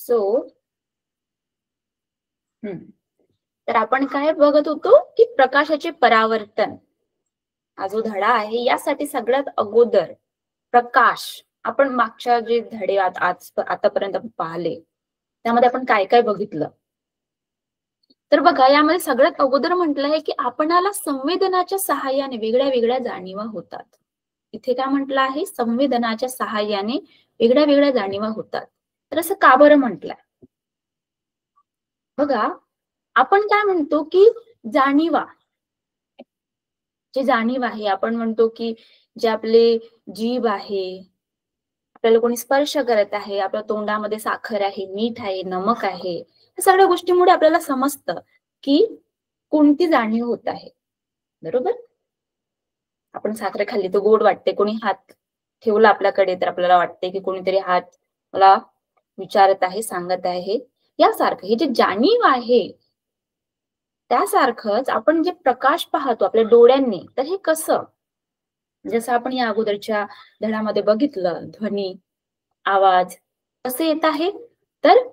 So तर आपण काय बघत होतो की प्रकाशाचे परावर्तन हा जो धडा आहे यासाठी सगळ्यात अगोदर प्रकाश आपण मागच्या जे धडे आतापर्यंत पाहिले त्यामध्ये आपण काय काय बघितलं तर बघा यामध्ये सगळ्यात अगोदर म्हटलं आहे की आपणाला संवेदनाच्या सहाय्याने वेगळ्या वेगळ्या जाणीवा होतात. इथे काय म्हटलं आहे संवेदनाच्या सहाय्याने वेगळ्या वेगळ्या जाणीवा होतात. तर असं का बरं म्हटलंय बघा आपण काय म्हणतो की जाणीवा जे जाणीव आहे आपण म्हणतो की जे आपले जीभ आहे आपल्याला कोणी स्पर्श करत आहे आपल्या तोंडामध्ये साखर आहे मीठ आहे नमक आहे या सगळ्या गोष्टींमुळे आपल्याला समजतं की कोणती जाणीव होत आहे बरोबर. आपण साखर खाल्ली तर गोड वाटते कोणी हात ठेवला आपल्याकडे तर आपल्याला वाटते की कोणीतरी हात मला विचारत आहे सांगत आहे यासारखं हे जे जाणीव आहे त्यासारखंच आपण जे प्रकाश पाहतो आपल्या डोळ्यांनी तर हे कसं जसं आपण या अगोदरच्या धड्यामध्ये बघितलं ध्वनी आवाज कसे येत आहे तर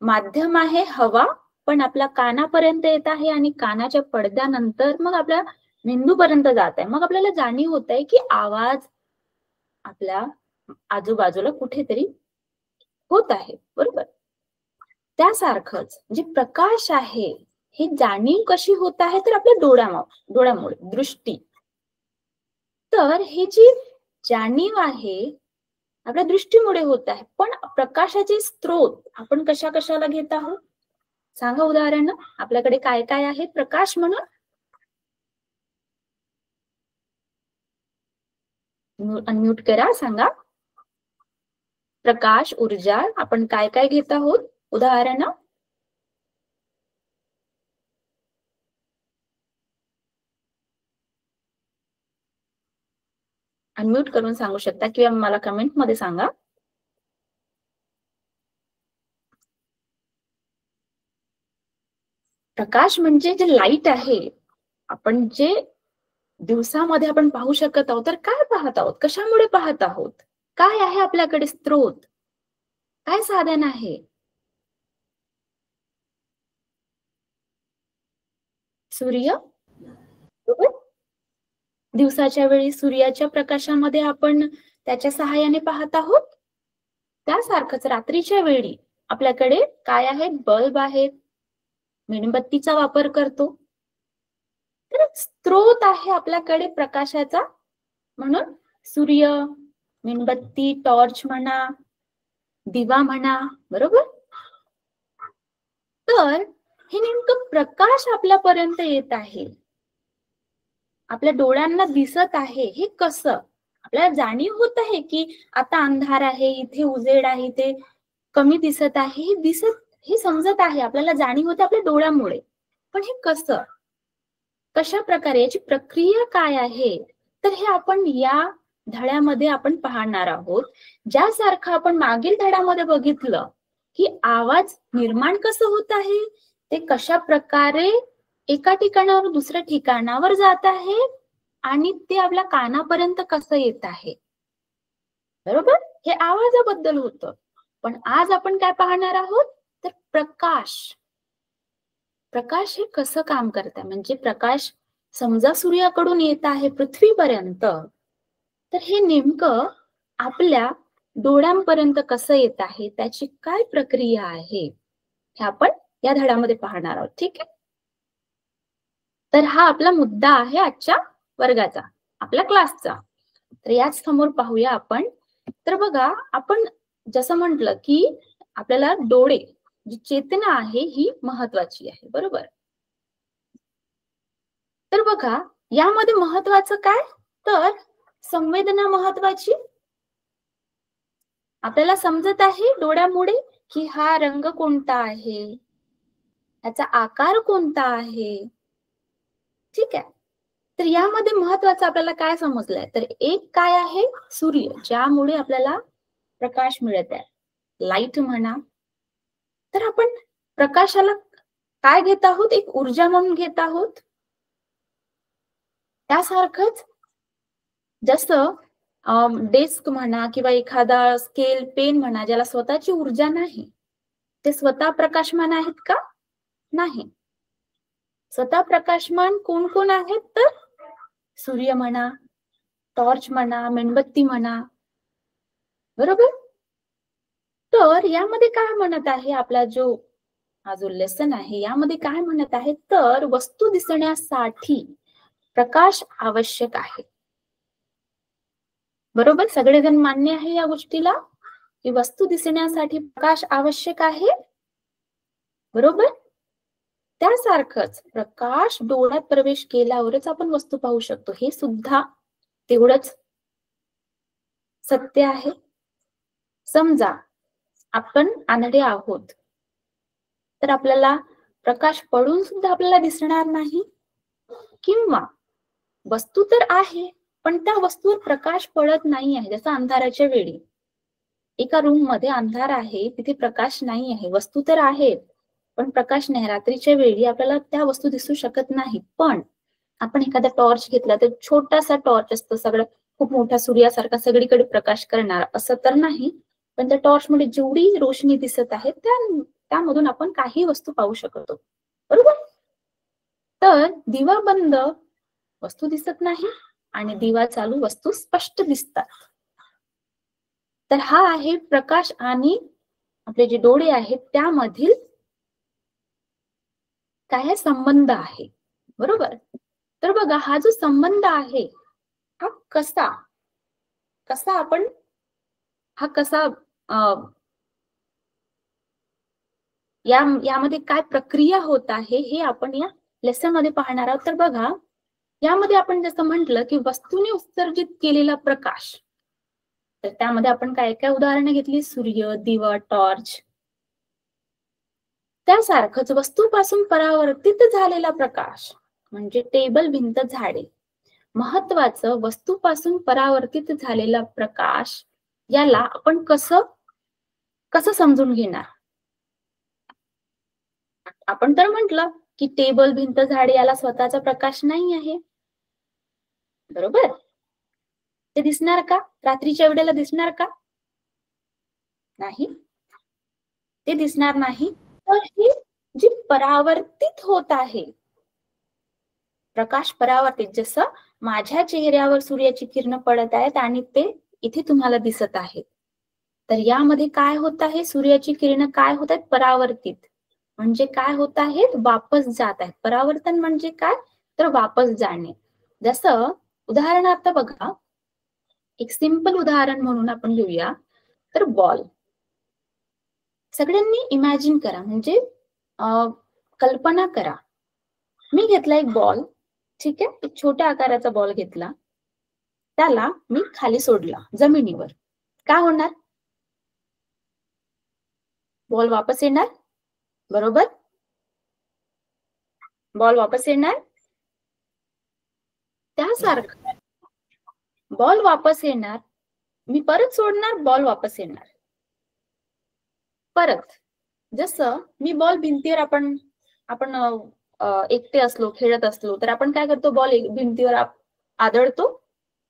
माध्यम आहे हवा पण आपल्या कानापर्यंत येत आहे आणि कानाच्या पडद्यानंतर मग आपल्या मेंदूपर्यंत जात आहे मग आपल्याला जाणीव होत आहे की आवाज आपल्या आजूबाजूला कुठेतरी होत आहे बरोबर. त्यासारखंच जे प्रकाश आहे ही जाणीव कशी होत आहे तर आपल्या डोळ्यामुळे दृष्टी तर ही जी जाणीव आहे आपल्या दृष्टीमुळे होत आहे पण प्रकाशाचे स्त्रोत आपण कशाला घेत आहोत सांगा उदाहरण आपल्याकडे काय काय आहे प्रकाश म्हणून अनम्यूट करा सांगा प्रकाश ऊर्जा आपण काय काय घेत आहोत उदाहरण अनम्यूट करून सांगू शकता किंवा मला कमेंट मध्ये सांगा. प्रकाश म्हणजे जे लाईट आहे आपण जे दिवसामध्ये आपण पाहू शकत आहोत तर काय पाहत आहोत कशामुळे पाहत आहोत काय आहे आपल्याकडे स्त्रोत काय साधन आहे सूर्य बरोबर. दिवसाच्या वेळी सूर्याच्या प्रकाशामध्ये आपण त्याच्या सहाय्याने पाहत आहोत त्यासारखंच रात्रीच्या वेळी आपल्याकडे काय आहेत बल्ब आहेत मेणबत्तीचा वापर करतो तर स्त्रोत आहे आपल्याकडे प्रकाशाचा म्हणून सूर्य मेणबत्ती टॉर्च म्हणा दिवा म्हणा बरोबर. तर हे नेमकं प्रकाश आपल्यापर्यंत येत आहे आपल्या डोळ्यांना दिसत आहे हे कसं आपल्याला जाणीव होत आहे की आता अंधार आहे इथे उजेड आहे इथे कमी दिसत आहे हे समजत आहे आपल्याला जाणीव होते आपल्या डोळ्यामुळे पण हे कसं कशा प्रकारे याची प्रक्रिया काय आहे तर हे आपण या धड्यामध्ये आपण पाहणार आहोत ज्यासारखं आपण मागील धड्यामध्ये बघितलं की आवाज निर्माण कसं होत आहे ते कशा प्रकारे एका ठिकाणावर दुसऱ्या ठिकाणावर जात आहे आणि ते आपल्या कानापर्यंत कसं येत आहे बरोबर हे आवाजाबद्दल होतं पण आज आपण काय पाहणार आहोत तर प्रकाश हे कसं काम करत आहे म्हणजे प्रकाश समजा सूर्याकडून येत आहे पृथ्वीपर्यंत तर हे नेमकं आपल्या डोळ्यांपर्यंत कसं येत आहे त्याची काय प्रक्रिया आहे हे आपण या धड्यामध्ये पाहणार आहोत ठीक आहे. तर हा आपला मुद्दा आहे आजच्या वर्गाचा आपल्या क्लासचा तर याच समोर पाहूया आपण तर बघा आपण जसं म्हटलं की आपल्याला डोळे जी चेतना आहे ही महत्वाची आहे बरोबर. तर बघा यामध्ये महत्वाचं काय तर संवेदना महत्वाची आपल्याला समजत आहे डोळ्यामुळे की हा रंग कोणता आहे याचा आकार कोणता आहे ठीक आहे. तर यामध्ये महत्वाचं आपल्याला काय समजलंय तर एक काय आहे सूर्य ज्यामुळे आपल्याला प्रकाश मिळत आहे लाईट म्हणा तर आपण प्रकाशाला काय घेत आहोत एक ऊर्जा म्हणून घेत आहोत त्यासारखंच जसं डेस्क म्हणा किंवा एखादा स्केल पेन म्हणा ज्याला स्वतःची ऊर्जा नाही ते स्वतः प्रकाशमान आहेत का? नाही. स्वतः प्रकाशमान कोण कोण आहेत? तर सूर्य म्हणा, टॉर्च म्हणा, मेणबत्ती म्हणा, बरोबर. तर यामध्ये काय म्हणत आहे आपला हा जो लेसन आहे यामध्ये काय म्हणत आहे, तर वस्तू दिसण्यासाठी प्रकाश आवश्यक आहे. बरोबर, सगळेजण मान्य आहे या गोष्टीला की वस्तू दिसण्यासाठी प्रकाश आवश्यक आहे. बरोबर. त्यासारखंच प्रकाश डोळ्यात प्रवेश केल्यावरच आपण वस्तू पाहू शकतो, हे सुद्धा तेवढंच सत्य आहे. समजा आपण आंधळे आहोत, तर आपल्याला प्रकाश पडून सुद्धा आपल्याला दिसणार नाही, किंवा वस्तू तर आहे पण त्या वस्तूवर प्रकाश पडत नाही आहे. जसं अंधाराच्या वेळी एका रूम मध्ये अंधार आहे, तिथे प्रकाश नाही आहे, वस्तू तर आहेत पण प्रकाश नाही. रात्रीच्या वेळी आपल्याला त्या वस्तू दिसू शकत नाही. पण आपण एखादा टॉर्च घेतला तर छोटासा टॉर्च असतो, सगळं खूप मोठा सूर्यासारखा सगळीकडे प्रकाश करणार असं तर नाही, पण त्या टॉर्च मध्ये जेवढी रोशनी दिसत आहे त्यामधून आपण काही वस्तू पाहू शकतो. बरोबर. तर दिवा बंद वस्तू दिसत नाही आणि दिवा चालू वस्तू स्पष्ट दिसतात. तर हा आहे प्रकाश आणि आपले जे डोळे आहेत त्यामधील काय संबंध आहे. बरोबर. तर बघा, हा जो संबंध आहे हा कसा आपण हा कसा यामध्ये काय प्रक्रिया होत आहे हे आपण या लेसन मध्ये पाहणार आहोत. तर बघा, यामध्ये आपण जसं म्हटलं की वस्तूने उत्सर्जित केलेला प्रकाश, तर त्यामध्ये आपण काय काय उदाहरणं घेतली, सूर्य, दिवा, टॉर्च. त्यासारखंच वस्तूपासून परावर्तित झालेला प्रकाश म्हणजे टेबल, भिंत, झाडे. महत्वाचं, वस्तूपासून परावर्तित झालेला प्रकाश याला आपण कसं समजून घेणार. आपण तर म्हटलं की टेबल, भिंत, झाडे याला स्वतःचा प्रकाश नाही आहे. बरोबर. ते दिसणार का? रात्रीच्या वेळेला दिसणार का? नाही, ते दिसणार नाही. तर हे जे परावर्तित होत आहे प्रकाश, परावर्तित, जसं माझ्या चेहऱ्यावर सूर्याची किरण पडत आहेत आणि ते इथे तुम्हाला दिसत आहेत, तर यामध्ये काय होत आहे, सूर्याची किरण काय होत आहेत, परावर्तित. म्हणजे काय होत आहेत, वापस जात आहेत. परावर्तन म्हणजे काय, तर वापस जाणे. जसं उदाहरणार्थ बघा, एक सिंपल उदाहरण म्हणून आपण घेऊया, तर बॉल. सगळ्यांनी इमॅजिन करा, म्हणजे कल्पना करा, मी घेतला एक बॉल, ठीक आहे, एक छोट्या आकाराचा बॉल घेतला, त्याला मी खाली सोडला जमिनीवर. काय होणार? बॉल वापस येणार. बरोबर, बॉल वापस येणार. त्यासारखं बॉल वापस येणार, मी परत सोडणार, बॉल वापस येणार. परत जसं मी बॉल भिंतीवर आपण एकटे असलो, खेळत असलो, तर आपण काय करतो, बॉल भिंतीवर आदळतो,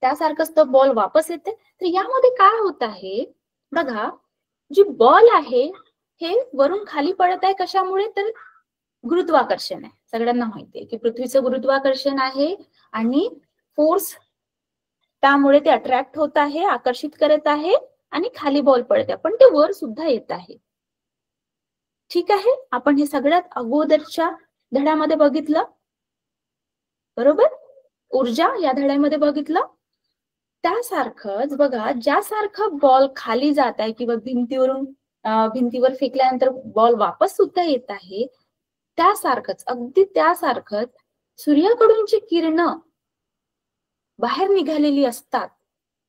त्यासारखंच तो बॉल वापस येते. तर यामध्ये काय होत आहे बघा, जी बॉल आहे हे वरून खाली पडत आहे, कशामुळे, तर गुरुत्वाकर्षण आहे. सगळ्यांना माहिती आहे की पृथ्वीचं गुरुत्वाकर्षण आहे आणि फोर्स, त्यामुळे ते अट्रॅक्ट होत आहे, आकर्षित करत आहे आणि खाली बॉल पडते, पण ते वर सुद्धा येत आहे. ठीक आहे, आपण हे सगळ्यात अगोदरच्या धड्यामध्ये बघितलं. बरोबर, ऊर्जा या धड्यामध्ये बघितलं. त्यासारखंच बघा, ज्यासारखं बॉल खाली जात आहे किंवा भिंतीवर फेकल्यानंतर बॉल वापस सुद्धा येत आहे, त्यासारखंच, अगदी त्यासारखंच सूर्याकडून जी किरणं बाहेर निघालेली असतात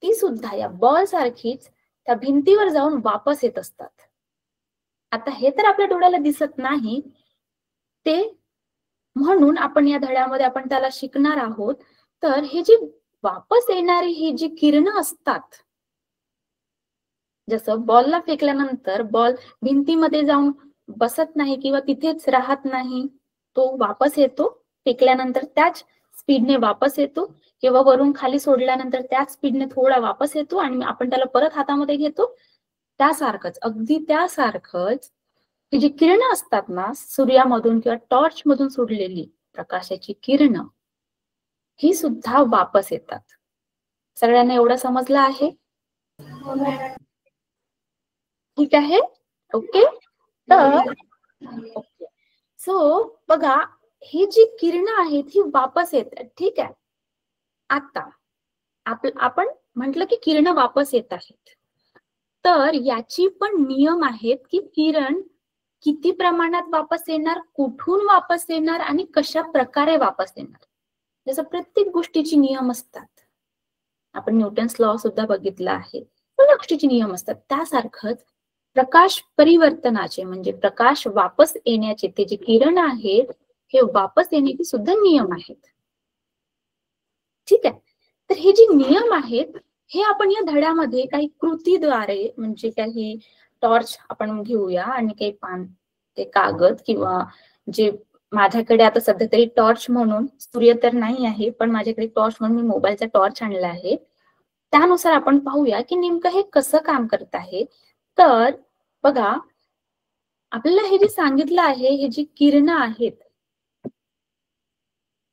ती सुद्धा या बॉल सारखीच त्या भिंतीवर जाऊन वापस येत असतात. आता हे तर आपल्या डोळ्याला दिसत नाही, ते म्हणून आपण या धड्यामध्ये आपण त्याला शिकणार आहोत. तर हे जी वापस येणारी ही जी किरणं असतात, जसं बॉलला फेकल्यानंतर बॉल भिंतीमध्ये जाऊन बसत नाही किंवा तिथेच राहत नाही, तो वापस येतो, फेकल्यानंतर त्याच स्पीडने वापस येतो, किंवा वरून खाली सोडल्यानंतर त्याच स्पीडने थोडा वापस येतो आणि आपण त्याला परत हातामध्ये घेतो. त्यासारखंच, अगदी त्यासारखंच ही जी किरणं असतात ना सूर्यामधून किंवा टॉर्च मधून सोडलेली प्रकाशाची किरणं ही सुद्धा वापस येतात. सगळ्यांना एवढं समजलं आहे? ठीक आहे, ओके. तर सो बघा, ही जी किरणं आहेत ही वापस येतात. ठीक आहे. आता आपण म्हटलं की किरणं वापस येत आहेत, तर याची पण नियम आहेत की किरण किती प्रमाणात वापस येणार, कुठून वापस येणार आणि कशा प्रकारे वापस येणार. जसं प्रत्येक गोष्टीची नियम असतात. आपण न्यूटन्स लॉ सुद्धा बघितला आहे. सगळ्या गोष्टीचे नियम असतात. त्यासारखंच प्रकाश परिवर्तनाचे म्हणजे प्रकाश वापस येण्याचे ते जे किरण आहेत हे वापस येण्याचे सुद्धा नियम आहेत. ठीक आहे. तर हे जे नियम आहेत हे आपण या धड्यामध्ये काही कृतीद्वारे म्हणजे काही टॉर्च आपण घेऊया आणि काही पान ते कागद किंवा जे माझ्याकडे आता सध्या तरी टॉर्च म्हणून सूर्य तर नाही आहे पण माझ्याकडे टॉर्च म्हणून मी मोबाईलचा टॉर्च आणला आहे. त्यानुसार आपण पाहूया की नेमकं हे कसं काम करत आहे. तर बघा, आपल्याला हे जे सांगितलं आहे हे जी किरणं आहेत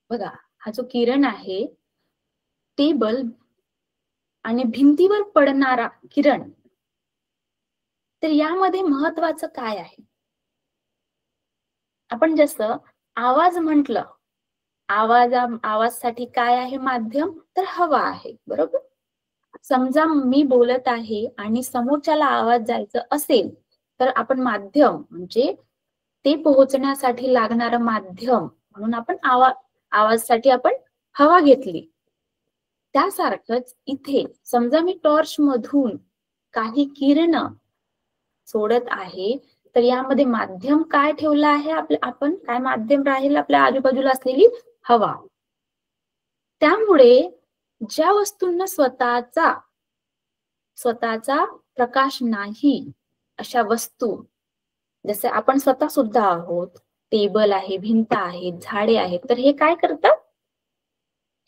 बघा, हा जो किरण आहे ते बल्ब आणि भिंतीवर पडणारा किरण, तर यामध्ये महत्वाचं काय आहे. आपण जसं आवाज म्हटलं, आवाजसाठी काय आहे माध्यम, तर हवा आहे, बरोबर. समजा मी बोलत आहे आणि समोरच्याला आवाज जायचं असेल तर आपण माध्यम म्हणजे ते पोहोचण्यासाठी लागणारं माध्यम म्हणून आपण आवाजसाठी आपण हवा घेतली. त्यासारखंच इथे समजा मी टॉर्च मधून काही किरणं सोडत आहे तर यामध्ये माध्यम काय ठेवलं आहे, आपण काय माध्यम राहील, आपल्या आजूबाजूला असलेली हवा. त्यामुळे ज्या वस्तूंना स्वतःचा प्रकाश नाही अशा वस्तू, जसे आपण स्वतः सुद्धा आहोत, टेबल आहे, भिंत आहे, झाडे आहेत, तर हे काय करतात,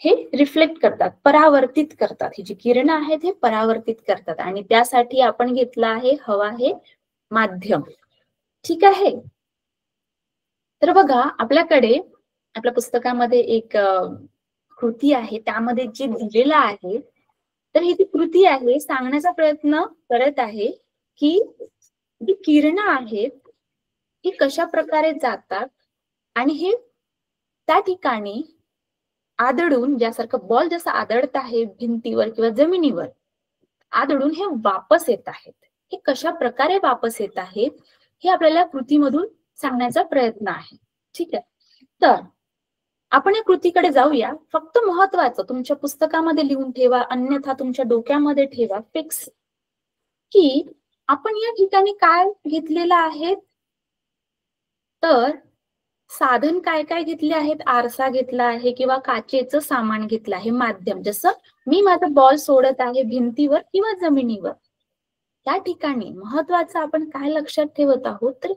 हे रिफ्लेक्ट करतात, परावर्तित करतात. ही जी किरणं आहेत हे परावर्तित करतात आणि त्यासाठी आपण घेतलं आहे हवा हे माध्यम. ठीक आहे. तर बघा, आपल्याकडे आपल्या पुस्तकामध्ये एक कृती आहे, त्यामध्ये जे दिलेलं आहे तर ही जी कृती आहे सांगण्याचा प्रयत्न करत आहे की जी किरणं आहेत ही कशा प्रकारे जातात आणि हे त्या ठिकाणी आदळून, ज्यासारखं बॉल जसं आदळत आहे भिंतीवर किंवा जमिनीवर आदळून हे वापस येत आहेत. हे कशा प्रकारे वापस येत आहेत हे आपल्याला कृतीमधून सांगण्याचा प्रयत्न आहे. ठीक आहे. तर आपण या कृतीकडे जाऊया. फक्त महत्वाचं तुमच्या पुस्तकामध्ये लिहून ठेवा, अन्यथा तुमच्या डोक्यामध्ये ठेवा फिक्स, की आपण या ठिकाणी काय घेतलेलं आहे, तर साधन काय काय घेतले आहेत, आरसा घेतला आहे किंवा काचेचं सामान घेतलं आहे माध्यम. जसं मी माझा बॉल सोडत आहे भिंतीवर किंवा जमिनीवर, त्या ठिकाणी महत्वाचं आपण काय लक्षात ठेवत आहोत, तर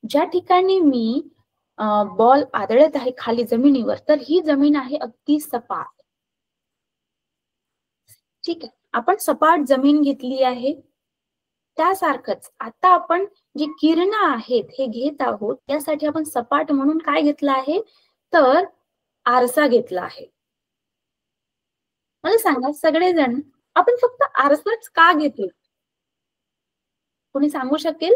ज्या ठिकाणी मी बॉल आदळत आहे खाली जमिनीवर तर ही जमीन आहे अगदी सपाट. ठीक आहे. आपण सपाट जमीन घेतली आहे. त्यासारखंच आता आपण जी किरणं आहेत हे घेत आहोत त्यासाठी आपण सपाट म्हणून काय घेतलं आहे, तर आरसा घेतला आहे. मला सांगा सगळेजण, आपण फक्त आरसाच का घेतला, कोणी सांगू शकेल.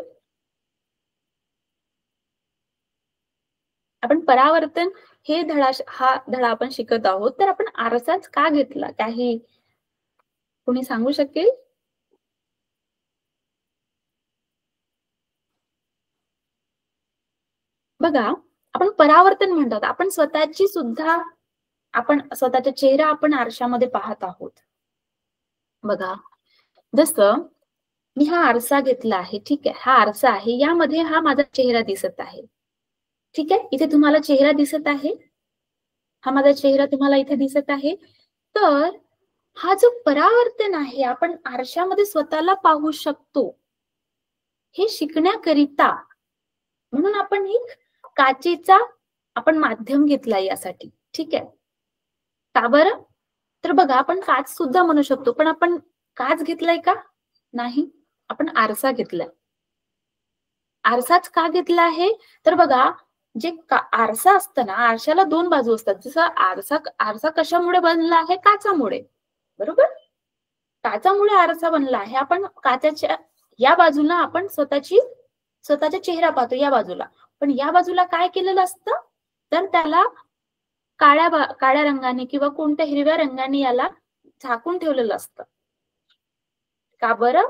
आपण परावर्तन हे हा धडा आपण शिकत आहोत तर आपण आरसाच का घेतला, काही कोणी सांगू शकेल. बघा, आपण परावर्तन म्हणतात, आपण स्वतःचा चेहरा आपण आरशामध्ये पाहत आहोत. बघा, जसं मी हा आरसा घेतला आहे, ठीक आहे, हा आरसा आहे, यामध्ये हा माझा चेहरा दिसत आहे. ठीक आहे, इथे तुम्हाला चेहरा दिसत आहे, हा माझा चेहरा तुम्हाला इथे दिसत आहे. तर हा जो परावर्तन आहे, आपण आरशामध्ये स्वतःला पाहू शकतो, हे शिकण्याकरिता म्हणून आपण एक काचेचा आपण माध्यम घेतला यासाठी. ठीक आहे, का बरं, तर बघा, आपण काच सुद्धा म्हणू शकतो पण आपण काच घेतलाय का, नाही, आपण आरसा घेतलाय. आरसाच का घेतला आहे? तर बघा, जे आरसा असतं ना, आरशाला दोन बाजू असतात. जसं आरसा कशामुळे बनला आहे? काचामुळे, बरोबर? काचामुळे आरसा बनला आहे. आपण काचाच्या या बाजूला आपण स्वतःचा चेहरा पाहतो या बाजूला, पण या बाजूला काय केलेलं असतं? तर त्याला काळ्या रंगाने किंवा कोणत्या हिरव्या रंगाने याला झाकून ठेवलेलं असतं. का बरं?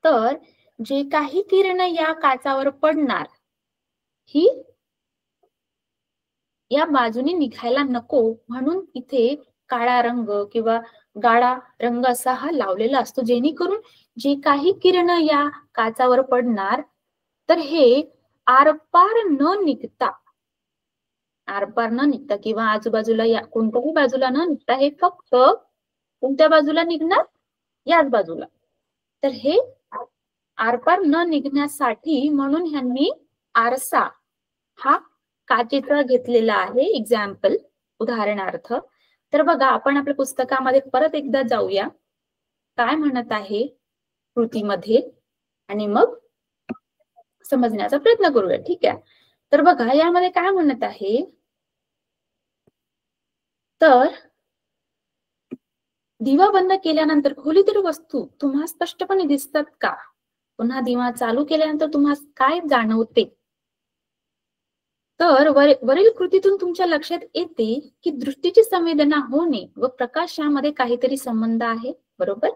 तर जे काही किरण या काचावर पडणार ही या बाजूने निघायला नको म्हणून इथे काळा रंग किंवा गाढा रंग असा हा लावलेला असतो, जेणेकरून जे काही किरण या काचावर पडणार तर हे आरपार न निघता किंवा आजूबाजूला या कोणत्याही बाजूला न निघता हे फक्त कोणत्या बाजूला निघणार? याच बाजूला. तर हे आरपार न निघण्यासाठी म्हणून ह्यांनी आरसा हा काचेचा घेतलेला आहे. एक्झाम्पल, उदाहरणार्थ. तर बघा, आपण आपल्या पुस्तकामध्ये परत एकदा जाऊया, काय म्हणत आहे कृतीमध्ये, आणि मग समजण्याचा प्रयत्न करूया. ठीक आहे? तर बघा, यामध्ये काय म्हणत आहे, तर दिवा बंद केल्यानंतर खोलीतील वस्तू तुम्हाला स्पष्टपणे दिसतात का? पुन्हा दिवा चालू केल्यानंतर तुम्हाला काय जाणवते? तर वरील कृतीतून तुमच्या लक्षात येते की दृष्टीची संवेदना होणे व प्रकाश यामध्ये काहीतरी संबंध आहे, बरोबर?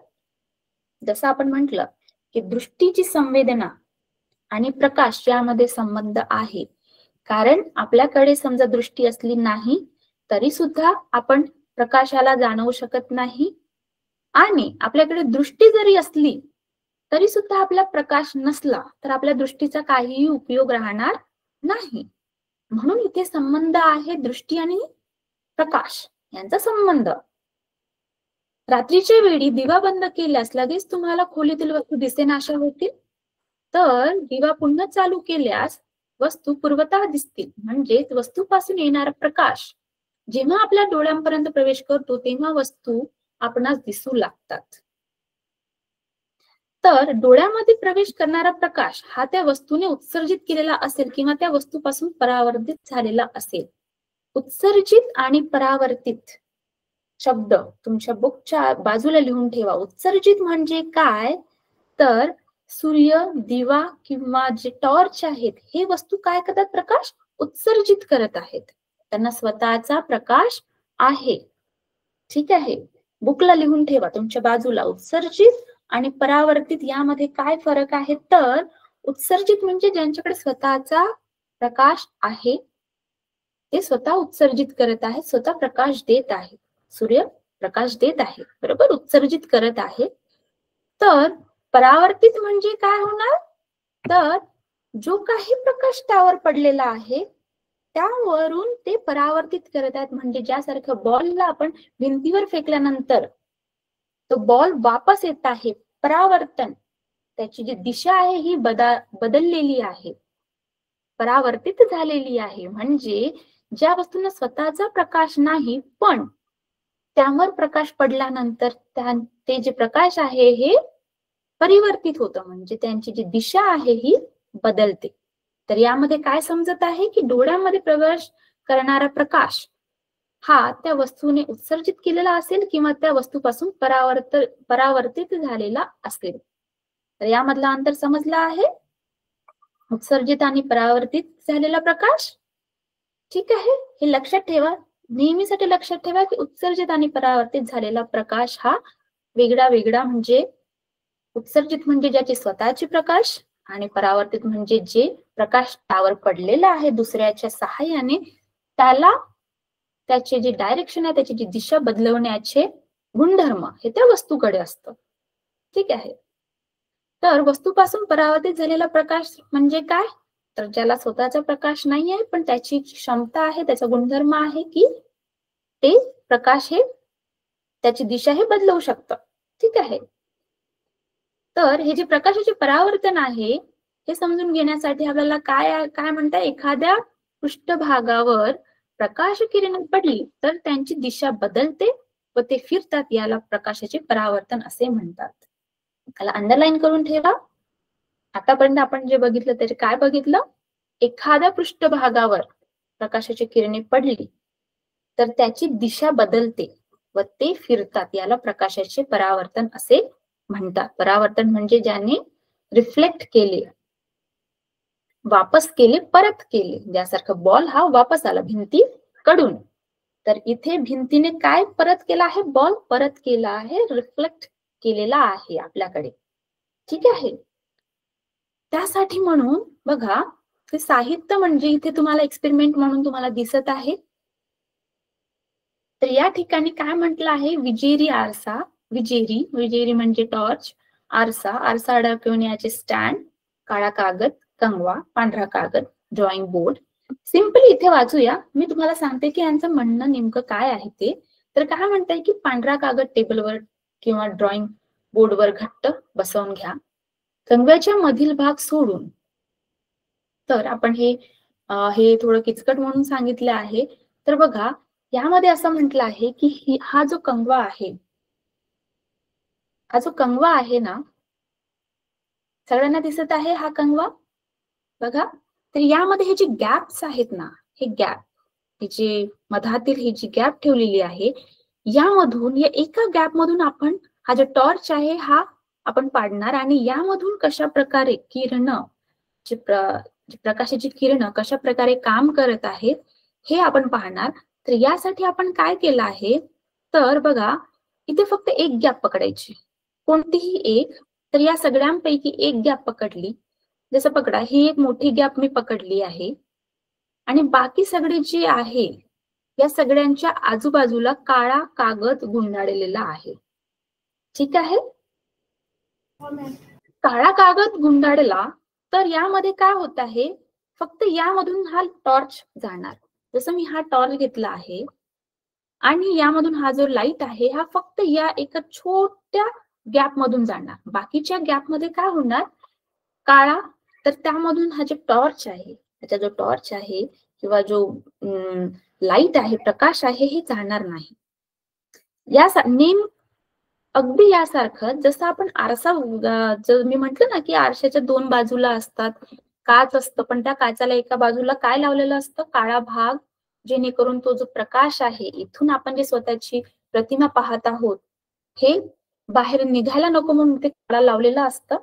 जसं आपण म्हटलं की दृष्टीची संवेदना आणि प्रकाश यामध्ये संबंध आहे. कारण आपल्याकडे समजा दृष्टी असली नाही तरी सुद्धा आपण प्रकाशाला जाणवू शकत नाही, आणि आपल्याकडे दृष्टी जरी असली तरी सुद्धा आपला प्रकाश नसला तर आपल्या दृष्टीचा काहीही उपयोग राहणार नाही. म्हणून इथे संबंध आहे दृष्टी आणि प्रकाश यांचा संबंध. रात्रीच्या वेळी दिवा बंद केल्यास लगेच तुम्हाला खोलीतील वस्तू दिसेनाशा होतील, तर दिवा पुन्हा चालू केल्यास वस्तू पूर्वतः दिसतील. म्हणजे वस्तूपासून येणारा प्रकाश जेव्हा आपल्या डोळ्यांपर्यंत प्रवेश करतो तेव्हा वस्तू आपणास दिसू लागतात. तर डोळ्यामध्ये प्रवेश करणारा प्रकाश हा त्या वस्तूने उत्सर्जित केलेला असेल किंवा त्या वस्तूपासून परावर्तित झालेला असेल. उत्सर्जित आणि परावर्तित शब्द तुमच्या बुकच्या बाजूला लिहून ठेवा. उत्सर्जित म्हणजे काय? तर सूर्य, दिवा किंवा जे टॉर्च आहेत हे वस्तू काय करतात? प्रकाश उत्सर्जित करत आहेत. त्यांना स्वतःचा प्रकाश आहे. ठीक आहे? बुकला लिहून ठेवा तुमच्या बाजूला. उत्सर्जित आणि परावर्तित यामध्ये काय फरक आहे? तर उत्सर्जित म्हणजे ज्यांच्याकडे स्वतःचा प्रकाश आहे, ते स्वतः उत्सर्जित करत आहेत, स्वतः प्रकाश देत आहे. सूर्य प्रकाश देत आहे, बरोबर, उत्सर्जित करत आहे. तर परावर्तित म्हणजे काय होणार? तर जो काही प्रकाश त्यावर पडलेला आहे त्यावरून ते परावर्तित करत आहेत. म्हणजे ज्यासारखं बॉलला आपण भिंतीवर फेकल्यानंतर तो बॉल वापस येत आहे, परावर्तन, त्याची जी दिशा आहे ही बदललेली आहे, परावर्तित झालेली आहे. म्हणजे ज्या वस्तूंना स्वतःचा प्रकाश नाही पण त्यावर प्रकाश पडल्यानंतर ते जे प्रकाश आहे हे परिवर्तित होतं, म्हणजे त्यांची जी दिशा आहे ही बदलते. तर यामध्ये काय समजत आहे की डोळ्यामध्ये प्रवेश करणारा प्रकाश हा त्या वस्तूने उत्सर्जित केलेला असेल किंवा त्या वस्तूपासून परावर्तित झालेला असेल. तर यामधला अंतर समजला आहे? उत्सर्जित आणि परावर्तित झालेला प्रकाश. ठीक आहे, हे लक्षात ठेवा, नेहमीसाठी लक्षात ठेवा की उत्सर्जित आणि परावर्तित झालेला प्रकाश हा वेगळा वेगळा. म्हणजे उत्सर्जित म्हणजे ज्याचे स्वतःचे प्रकाश आणि परावर्तित म्हणजे जे प्रकाश त्यावर पडलेला आहे दुसऱ्याच्या सहाय्याने, त्याला त्याचे जे डायरेक्शन आहे, त्याची जी दिशा बदलवण्याचे गुणधर्म हे त्या वस्तूकडे असतं. ठीक आहे? तर वस्तूपासून परावर्तित झालेला प्रकाश म्हणजे काय? तर ज्याला स्वतःचा प्रकाश नाही आहे पण त्याची क्षमता आहे, त्याचा गुणधर्म आहे की ते प्रकाश हे त्याची दिशा हे बदलवू शकतं. ठीक आहे? तर हे जे प्रकाशाचे परावर्तन आहे हे समजून घेण्यासाठी आपल्याला काय म्हणतात, एखाद्या पृष्ठभागावर प्रकाश किरण पडली तर त्यांची दिशा बदलते व ते फिरतात, याला प्रकाशाचे परावर्तन असे म्हणतात. त्याला अंडरलाईन करून ठेवा आतापर्यंत आपण जे बघितलं त्याचे काय बघितलं, एखाद्या पृष्ठभागावर प्रकाशाची किरणे पडली तर त्याची दिशा बदलते व ते फिरतात, याला प्रकाशाचे परावर्तन असे म्हणतात. परावर्तन म्हणजे ज्याने रिफ्लेक्ट केले, वापस केले, परत केले, ज्यासारखं बॉल हा वापस आला भिंतीकडून, तर इथे भिंतीने काय परत केला आहे, बॉल परत केला आहे, रिफ्लेक्ट केलेला आहे आपल्याकडे. ठीक आहे, त्यासाठी म्हणून बघा ते साहित्य म्हणजे इथे तुम्हाला एक्सपेरिमेंट म्हणून तुम्हाला दिसत आहे. तर या ठिकाणी काय म्हटलं आहे, विजेरी आरसा, विजेरी म्हणजे टॉर्च, आरसा, आरसा अडकवण्याचे स्टँड, काळा कागद, कंगवा, पांढरा कागद, ड्रॉइंग बोर्ड. सिंपली इथे वाचूया, मी तुम्हाला सांगते की यांचं म्हणणं नेमकं काय आहे ते. तर काय म्हणताय की पांढरा कागद टेबलवर किंवा ड्रॉइंग बोर्डवर घट्ट बसवून घ्या, कंगव्याच्या मधील भाग सोडून. तर आपण हे थोडं किचकट म्हणून सांगितलं आहे. तर बघा यामध्ये असं म्हटलं आहे की हा जो कंगवा आहे, हा जो कंगवा आहे ना, सगळ्यांना दिसत आहे हा कंगवा बघा. तर यामध्ये हे जे गॅप्स आहेत ना, हे गॅप, हे जे मधातील ही जी गॅप ठेवलेली आहे, यामधून या एका गॅप मधून आपण हा जो टॉर्च आहे हा आपण पाडणार आणि यामधून कशा प्रकारे किरण, जे प्रकाशाची किरण कशा प्रकारे काम करत आहेत हे आपण पाहणार. तर यासाठी आपण काय केलं आहे, तर बघा इथे फक्त एक गॅप पकडायची, कोणतीही एक. तर या सगळ्यांपैकी एक गॅप पकडली, जसं पकडा ही एक मोठी गॅप मी पकडली आहे आणि बाकी सगळे जे आहे या सगळ्यांच्या आजूबाजूला काळा कागद गुंडाळलेला आहे. ठीक आहे, काळा कागद गुंडाळला तर यामध्ये काय होत आहे, फक्त यामधून हा टॉर्च जाणार. जसं मी हा टॉर्च घेतला आहे आणि यामधून हा जो लाईट आहे हा फक्त या एका छोट्या गॅप मधून जाणार, बाकीच्या गॅप मध्ये काय होणार, काळा. तर त्यामधून हा जो टॉर्च आहे, त्याचा जो टॉर्च आहे किंवा जो लाईट आहे, प्रकाश आहे, हे जाणार नाही. या अगदी यासारखं जसं आपण आरसा, मी म्हंटल ना की आरशाच्या दोन बाजूला असतात, काच असतं, पण त्या काचाला एका बाजूला काय लावलेलं असतं, काळा भाग, जेणेकरून तो जो प्रकाश आहे, इथून आपण जे स्वतःची प्रतिमा पाहत आहोत हे बाहेर निघायला नको म्हणून ते काळा लावलेलं असतं.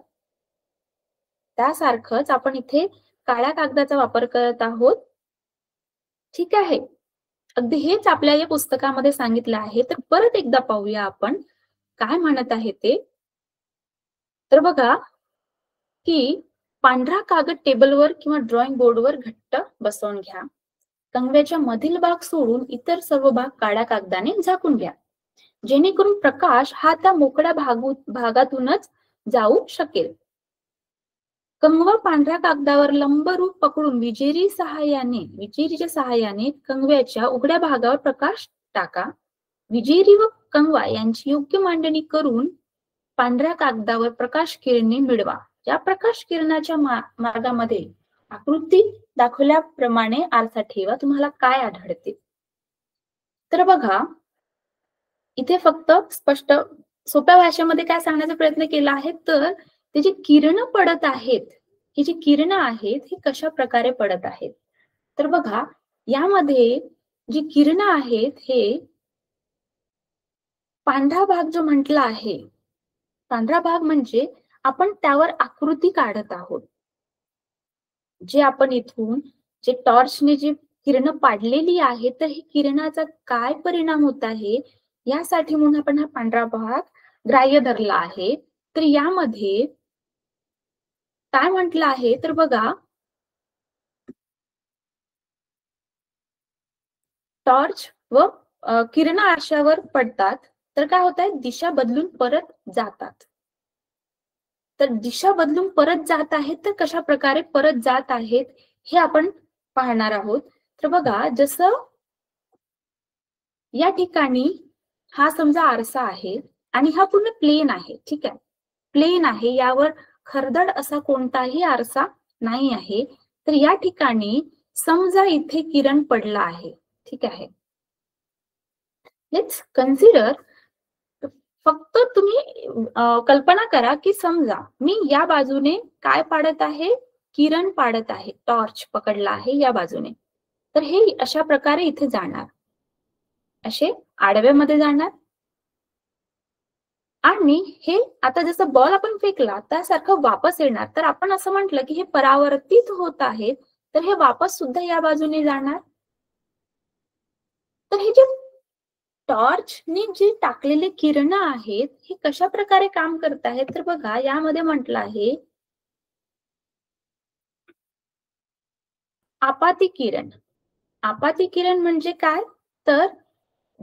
त्यासारखंच आपण इथे काळ्या कागदाचा वापर करत आहोत. ठीक आहे, अगदी हेच आपल्या या पुस्तकामध्ये सांगितलं आहे. तर परत एकदा पाहूया आपण काय म्हणत आहे ते. तर बघा की पांढरा कागद टेबलवर किंवा ड्रॉइंग बोर्डवर घट्ट बसवून घ्या, कंगव्याच्या मधील भाग सोडून इतर सर्व भाग काळ्या कागदाने झाकून घ्या, जेणेकरून प्रकाश हा त्या मोकळ्या भागातूनच जाऊ शकेल. कंगवा पांढऱ्या कागदावर लंबरूप पकडून विजेरीच्या सहाय्याने कंगव्याच्या उघड्या भागावर प्रकाश टाका. विजेरी व कंगवा यांची योग्य मांडणी करून पांढऱ्या कागदावर प्रकाश किरणे मिळवा. या प्रकाश किरणाच्या मार्गामध्ये आकृती दाखवल्याप्रमाणे आरसा ठेवा, तुम्हाला काय आढळते. तर बघा इथे फक्त स्पष्ट सोप्या भाषेमध्ये काय सांगण्याचा प्रयत्न केला आहे, तर ते जे किरण पडत आहेत, ही जी किरण आहेत ही कशा प्रकारे पडत आहेत. तर बघा यामध्ये जी किरण आहेत, हे पांढरा भाग जो म्हटला आहे, पांढरा भाग म्हणजे आपण त्यावर आकृती काढत आहोत, जे आपण इथून जे टॉर्चने जी किरण पाडलेली आहे, तर ही किरणाचा काय परिणाम होत आहे यासाठी म्हणून आपण हा पांढरा भाग ग्राह्य धरला आहे. तर यामध्ये काय म्हटलं आहे, तर बघा टॉर्च व किरण आरशावर पडतात तर काय होत आहे, दिशा बदलून परत जातात. तर दिशा बदलून परत जात आहेत, तर कशा प्रकारे परत जात आहेत हे आपण पाहणार आहोत. तर बघा जसं या ठिकाणी हा समजा आरसा आहे आणि हा पूर्ण प्लेन आहे. ठीक आहे, प्लेन आहे, यावर खरदड असा कोणताही आरसा नाही आहे. तर या ठिकाणी समजा इथे किरण पडला आहे. ठीक आहे, लेट्स कन्सिडर फक्त तुम्ही कल्पना करा की समजा मी या बाजूने काय पाडत आहे, किरण पाडत आहे, टॉर्च पकडला आहे या बाजूने, तर हे अशा प्रकारे इथे जाणार, असे आडव्यामध्ये जाणार आणि हे आता जसं बॉल आपण फेकला त्यासारखं वापस येणार. तर आपण असं म्हटलं की हे परावर्तित होत आहे, तर हे वापस सुद्धा या बाजूने जाणार. तर हे जे टॉर्चने जे टाकलेले किरण आहेत हे कशा प्रकारे काम करत आहेत, तर बघा यामध्ये म्हटलं आहे आपाती किरण. आपाती किरण म्हणजे काय, तर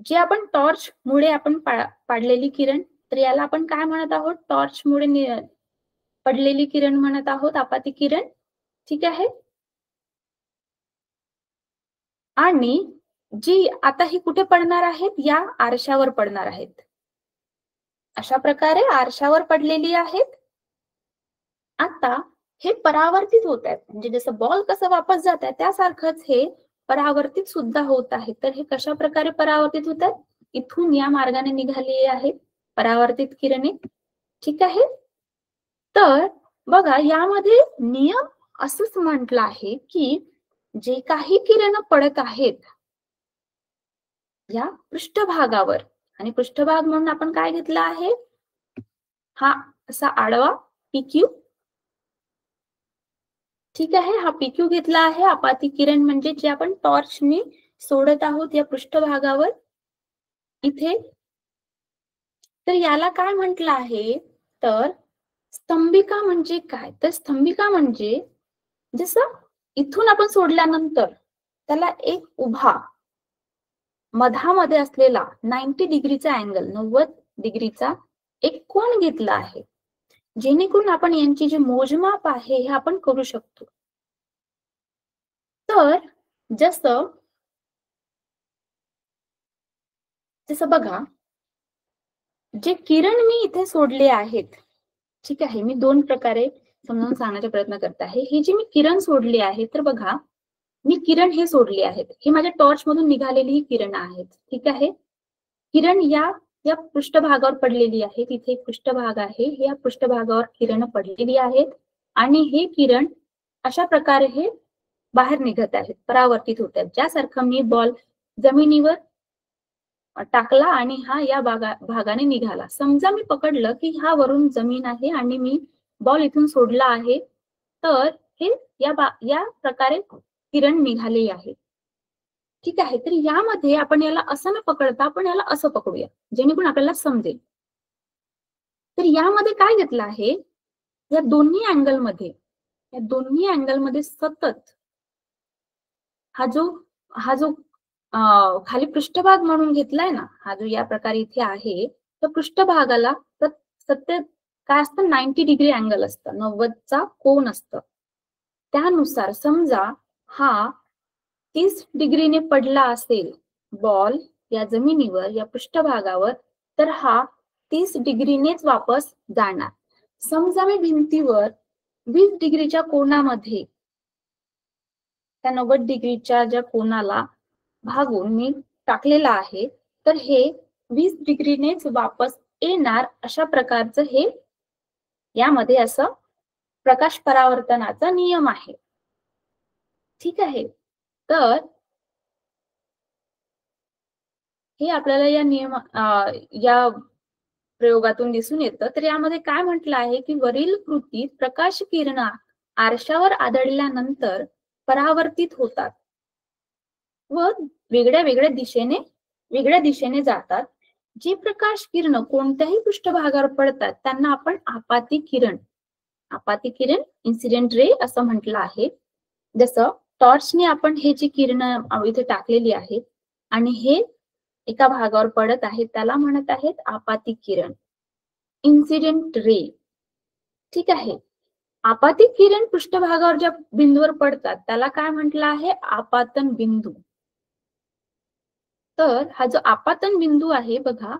जे आपण टॉर्च मुळे आपण पाडलेली किरण, तर याला आपण काय म्हणत आहोत, टॉर्च मुळे पडलेली किरण म्हणत आहोत, आपाती किरण. ठीक आहे. आणि जी आता ही कुठे पडणार आहेत, या आरशावर पडणार आहेत. अशा प्रकारे आरशावर पडलेली आहेत. आता हे परावर्तित होत आहेत, म्हणजे जसं बॉल कसं वापस जात आहे त्यासारखंच हे परावर्तित सुद्धा होत आहे. तर हे कशा प्रकारे परावर्तित होत आहेत, इथून या मार्गाने निघालेली आहेत परावर्तित किरणे. ठीक आहे. तर बघा यामध्ये नियम असंच म्हटलं आहे की जे काही किरण पडत आहेत या पृष्ठभागावर, आणि पृष्ठभाग म्हणून आपण काय घेतला आहे, हा असा आडवा PQ. ठीक आहे. हा PQ घेतला आहे. आपाती किरण म्हणजे जे आपण टॉर्चने सोडत आहोत या पृष्ठभागावर इथे. तर याला काय म्हटलं आहे, तर स्तंभिका म्हणजे काय, तर स्तंभिका म्हणजे जसं इथून आपण सोडल्यानंतर त्याला एक उभा मधामध्ये असलेला 90 डिग्रीचा अँगल, 90 डिग्रीचा एक कोन घेतला आहे, जेणेकरून आपण यांची जे मोजमाप आहे हे आपण करू शकतो. तर जसं बघा जे किरण मी इथे सोडले आहेत, ठीक आहे, मी दोन प्रकारे समजावून सांगण्याचा प्रयत्न करत आहे. ही जी मी किरण सोडली आहे, तर बघा मी किरण हे सोडले आहेत, हे माझ्या टॉर्च मधून निघालेली ही किरण आहेत. ठीक आहे. किरण या पृष्ठभागावर पडलेली आहे, तिथे एक पृष्ठभाग आहे, या पृष्ठभागावर किरण पडलेली आहेत आणि हे किरण अशा प्रकारे हे बाहेर निघत आहेत, परावर्तित होत आहेत. ज्यासारखं मी बॉल जमिनीवर टाकला आणि हा या भागाने निघाला. समजा मी पकडलं की हा वरून जमीन आहे आणि मी बॉल इथून सोडला आहे, तर हे या प्रकारे किरण निघाले आहे. ठीक आहे. तर यामध्ये आपण याला असं न पकडता आपण याला असं पकडूया, जेणेकरून आपल्याला समजेल. तर यामध्ये काय घेतलं आहे, या दोन्ही अँगलमध्ये सतत हा जो खाली पृष्ठभाग म्हणून घेतलाय ना, हा जो या प्रकारे इथे आहे, तर पृष्ठभागाला सतत काय असतं, 90 डिग्री अँगल असतं, 90चा कोन असतं. त्यानुसार समजा हा 30 डिग्रीने पडला असेल बॉल या जमिनीवर, या पृष्ठभागावर, तर हा 30 डिग्रीनेच वापस जाणार. समजा मी भिंतीवर 20 डिग्रीच्या कोनामध्ये त्या 90 डिग्रीच्या ज्या कोनाला भागून मी टाकलेला आहे, तर हे 20 डिग्रीनेच वापस येणार. अशा प्रकारचं हे यामध्ये असं प्रकाश परावर्तनाचा नियम आहे. ठीक आहे. तर हे आपल्याला या प्रयोगातून दिसून येतं. तर यामध्ये काय म्हटलं आहे की वरील कृतीत प्रकाश किरण आरशावर आदळल्यानंतर परावर्तित होतात व वेगळ्या दिशेने जातात. जे प्रकाश किरण कोणत्याही पृष्ठभागावर पडतात त्यांना आपण आपाती किरण इन्सिडेंट रे असं म्हटलं आहे. जसं टॉर्चने आपण हे जी किरण इथे टाकलेली आहेत आणि हे एका भागावर पडत आहेत, त्याला म्हणत आहेत आपाती किरण, इन्सिडेंट रे. ठीक आहे. आपाती किरण पृष्ठभागावर ज्या बिंदूवर पडतात त्याला काय म्हटलं आहे, आपातन बिंदू. तर हा जो आपातन बिंदू आहे बघा,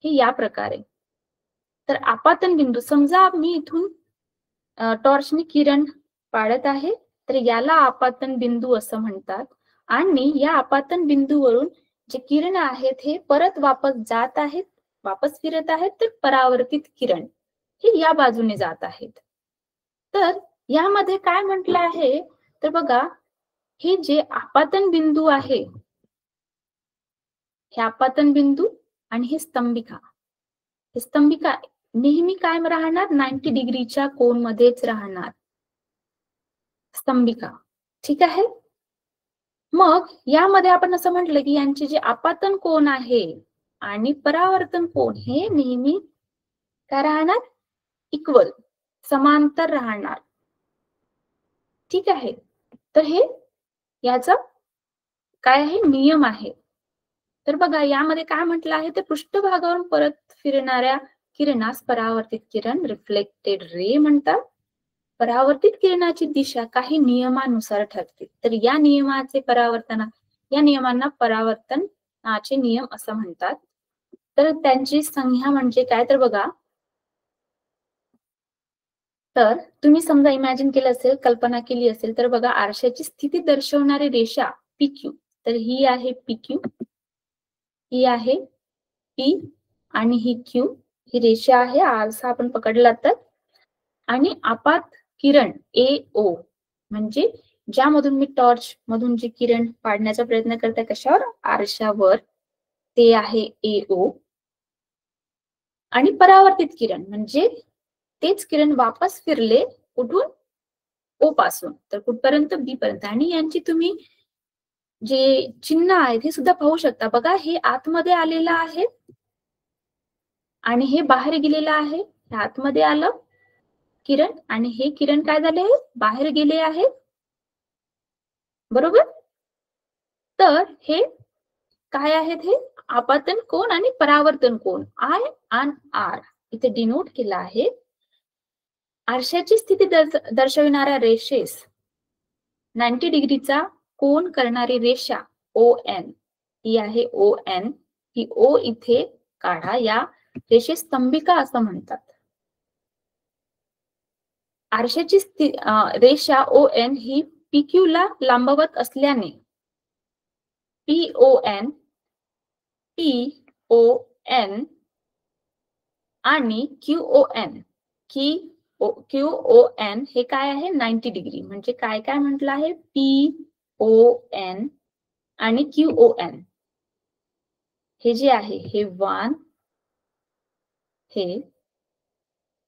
हे या प्रकारे. तर आपातन बिंदू, समजा मी इथून टॉर्चने किरण पाडत आहे, तर याला आपातन बिंदू असं म्हणतात. आणि या आपातन बिंदूवरून जे किरण आहेत हे परत वापस जात आहेत वापस फिरत आहेत, तर परावर्तित किरण हे या बाजूने जात आहेत. तर यामध्ये काय म्हटलं आहे, तर बघा, हे जे आपतन बिंदू आहे, हे आपतन बिंदू आणि हे स्तंभिका, हे स्तंभिका नेहमी काय राहणार, 90 डिग्रीच्या कोन मध्येच राहणार स्तंभिका. ठीक आहे. मग यामध्ये आपण असं म्हटलं की यांचे जे आपतन कोन आहे आणि परावर्तन कोन हे नेहमी काय राहणार, इक्वल, समांतर राहणार. ठीक आहे. तर हे याचा काय आहे, नियम आहे. तर बघा यामध्ये काय म्हटलं आहे, ते पृष्ठभागावरून परत फिरणाऱ्या किरणास परावर्तित किरण, रिफ्लेक्टेड रे म्हणतात. परावर्तित किरणाची दिशा काही नियमानुसार ठरते. तर या नियमांना परावर्तनाचे नियम असं म्हणतात. तर त्यांची संज्ञा म्हणजे काय, तर बघा, तर तुम्ही समजा इमॅजिन केलं असेल, कल्पना केली असेल, तर बघा आरशाची स्थिती दर्शवणारी रेषा PQ, तर ही आहे PQ, ही आहे P आणि ही Q, ही रेषा आहे, आरसा आपण पकडला तर. आणि आपात किरण AO म्हणजे ज्यामधून मी टॉर्च मधून जे किरण पाडण्याचा प्रयत्न करते, कशावर, आरशावर, ते आहे AO. आणि परावर्तित किरण म्हणजे तेच किरण वापस फिरले कुठून, O पासून, तर कुठपर्यंत, B पर्यंत. आणि यांची तुम्ही जे चिन्ह आहे ते सुद्धा पाहू शकता. बघा, हे आतमध्ये आलेलं आहे आणि हे बाहेर गेलेलं आहे. हे आतमध्ये आलं किरण आणि हे किरण काय झाले, बाहेर गेले आहे, बरोबर. तर हे काय आहेत, हे आपतन कोन आणि परावर्तन कोन, I आणि R इथे डिनोट केला आहे. आरशाची स्थिती दर्शविणाऱ्या रेषेस 90 डिग्रीचा कोन करणारी रेषा ON, ही आहे ON, ही O इथे काढा. या रेषेस स्तंभिका असं म्हणतात. आरशाची रेषा ON ही PQ ला लांबवत असल्याने PON आणि QON हे काय आहे, 90 डिग्री. म्हणजे काय काय म्हटलं आहे, PON आणि QON हे जे आहे, हे 1, हे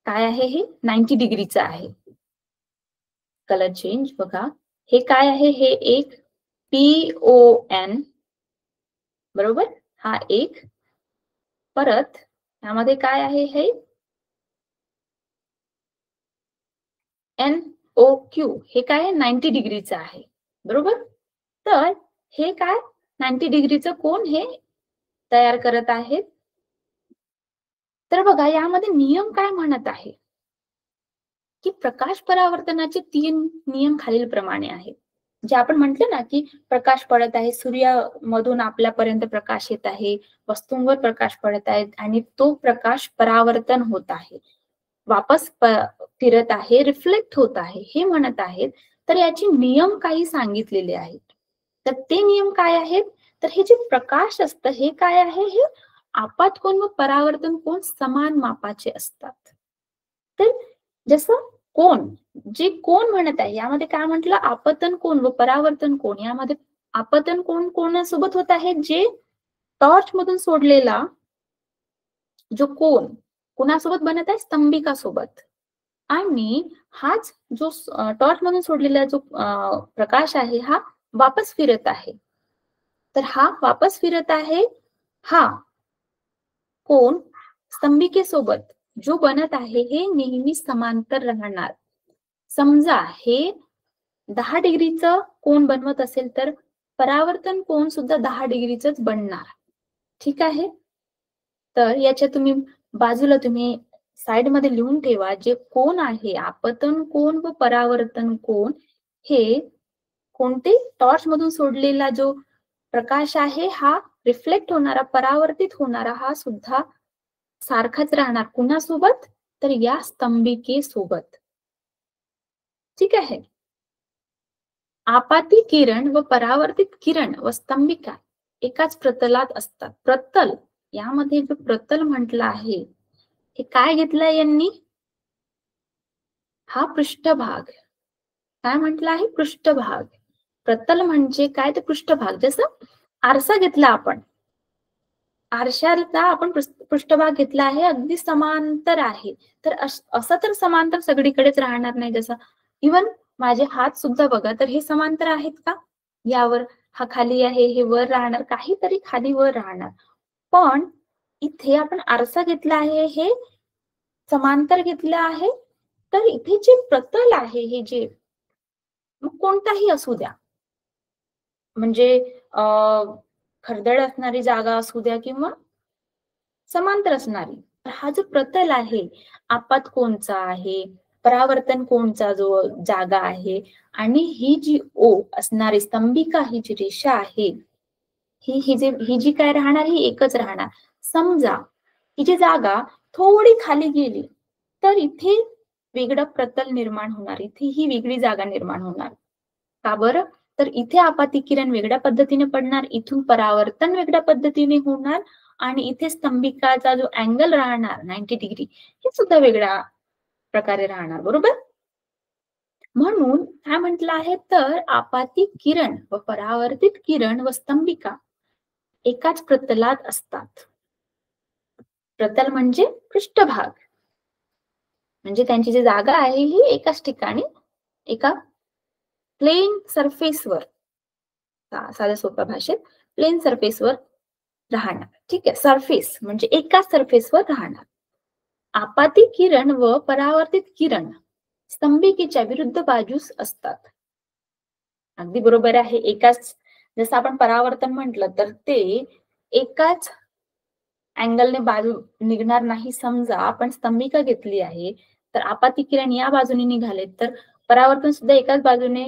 काय आहे, हे 90 डिग्रीचं आहे. कलर चेंज बघा, हे काय आहे, हे एक PON, बरोबर, हा एक. परत यामध्ये काय आहे, हे NOQ, हे काय, 90 डिग्रीचं आहे, बरोबर. तर हे काय, 90 डिग्रीचं कोन हे तयार करत आहेत. तर बघा यामध्ये नियम काय म्हणत आहे, की प्रकाश परावर्तनाचे 3 नियम खालील प्रमाणे आहेत. जे आपण म्हटलं ना, की प्रकाश पडत आहे, सूर्यामधून आपल्यापर्यंत प्रकाश येत आहे, वस्तूंवर प्रकाश पडत आहे आणि तो प्रकाश परावर्तन होत आहे, वापस फिरत आहे, रिफ्लेक्ट होत आहे, हे म्हणत आहेत. तर याचे नियम काही सांगितलेले आहेत. तर ते नियम काय आहेत, तर हे जे प्रकाश असतं हे काय आहे, हे आपात कोन व परावर्तन कोन समान मापाचे असतात. तर जसं कोन, जे कोन म्हणत आहे यामध्ये काय म्हटलं, आपतन कोन व परावर्तन कोन. यामध्ये आपतन कोन कोणासोबत होत आहे, जे टॉर्च मधून सोडलेला जो कोन कोणासोबत बनत आहे, स्तंभिका सोबत. आणि हाच जो टॉर्च मधून सोडलेला जो प्रकाश आहे, हा वापस फिरत आहे. तर हा वापस फिरत आहे, हा कोन स्तंभिकेसोबत जो बनत आहे, हे नेहमी समांतर राहणार. समजा हे 10 डिग्रीचं कोन बनवत असेल, तर परावर्तन कोन सुद्धा 10 डिग्रीचंच बनणार. ठीक आहे. तर याच्या तुम्ही बाजूला तुम्ही साइड मध्ये लिहून ठेवा, जे कोन आहे, आपतन कोन व परावर्तन कोन, हे कोणते, टॉर्च मधून सोडलेला जो प्रकाश आहे, हा रिफ्लेक्ट होणारा, परावर्तित होणारा, हा सुद्धा सारखाच राहणार. कुणासोबत, तर या स्तंभिकेसोबत. ठीक आहे. आपाती किरण व परावर्तित किरण व स्तंभिका एकाच प्रतलात असतात. प्रतल यामध्ये जो प्रतल म्हटलं आहे हे काय घेतलंय यांनी? हा पृष्ठभाग. काय म्हटलं आहे? पृष्ठभाग. प्रतल म्हणजे काय? तर पृष्ठभाग. जसं आरसा घेतला आपण, आरशाचा आपण पृष्ठभाग घेतला आहे, अगदी समांतर आहे. तर असं तर समांतर सगळीकडेच राहणार नाही. जसं इवन माझे हात सुद्धा बघा, तर हे समांतर आहेत का? यावर हा खाली आहे, हे वर राहणार, काहीतरी खाली वर राहणार. पण इथे आपण आरसा घेतला आहे, हे समांतर घेतलं आहे. तर इथे जे प्रतल आहे, हे जे कोणताही असू द्या, म्हणजे खडदड असणारी जागा असू द्या किंवा समांतर असणारी, हा जो प्रतल आहे, आपात कोणचा आहे, परावर्तन कोणचा जो जागा आहे, आणि ही जी ओ असणारी स्तंभिका, ही जी रेषा आहे, ही जी काय राहणार, ही एकच राहणार. समजा ही जी जागा थोडी खाली गेली तर इथे वेगळं प्रतल निर्माण होणार, इथे ही वेगळी जागा निर्माण होणार. का बरं? तर इथे आपाती किरण वेगळ्या पद्धतीने पडणार, इथून परावर्तन वेगळ्या पद्धतीने होणार, आणि इथे स्तंभिकाचा जो अँगल राहणार 90 डिग्री, हे सुद्धा वेगळ्या प्रकारे राहणार. बरोबर? म्हणून काय म्हटलं आहे, तर आपाती किरण व परावर्तित किरण व स्तंभिका एकाच प्रतलात असतात. प्रतल म्हणजे पृष्ठभाग, म्हणजे त्यांची जी जागा आहे ही एकाच ठिकाणी, एका प्लेन सरफेसवर, साध्या सोप्या भाषेत प्लेन सरफेसवर राहणार. ठीक आहे, सरफेस म्हणजे एकाच सरफेसवर राहणार. आपाती किरण व परावर्तित किरण स्तंभिकेच्या विरुद्ध बाजूस असतात. अगदी बरोबर आहे. एकाच, जसं आपण परावर्तन म्हटलं तर ते एकाच अँगलने बाजू निघणार नाही. समजा आपण स्तंभिका घेतली आहे, तर आपाती किरण या बाजूने निघाले तर परावर्तन सुद्धा एकाच बाजूने